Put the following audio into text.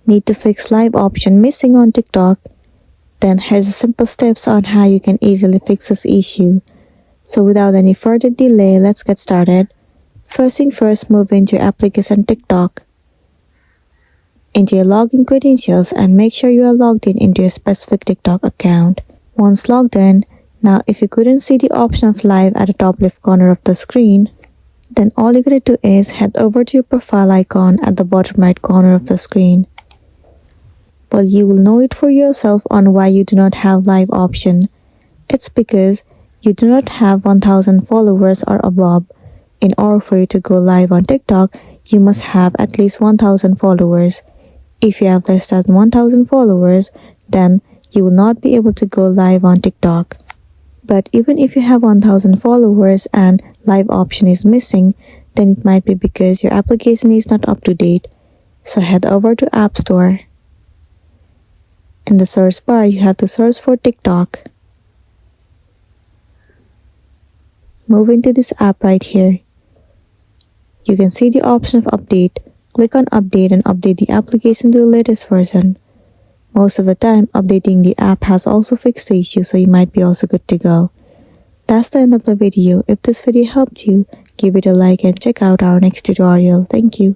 Need to fix live option missing on TikTok? Then here's the simple steps on how you can easily fix this issue. So without any further delay, let's get started. First thing first, move into your application TikTok, into your login credentials, and make sure you are logged in into your specific TikTok account. Once logged in, now if you couldn't see the option of live at the top left corner of the screen, then all you gotta do is head over to your profile icon at the bottom right corner of the screen. Well, you will know it for yourself on why you do not have live option. It's because you do not have 1000 followers or above. In order for you to go live on TikTok, you must have at least 1000 followers. If you have less than 1000 followers, then you will not be able to go live on TikTok. But even if you have 1000 followers and live option is missing, then it might be because your application is not up to date. So head over to App Store. In the search bar, you have to search for TikTok. Move into this app right here. You can see the option of update. Click on update and update the application to the latest version. Most of the time, updating the app has also fixed the issue, so you might be also good to go. That's the end of the video. If this video helped you, give it a like and check out our next tutorial. Thank you.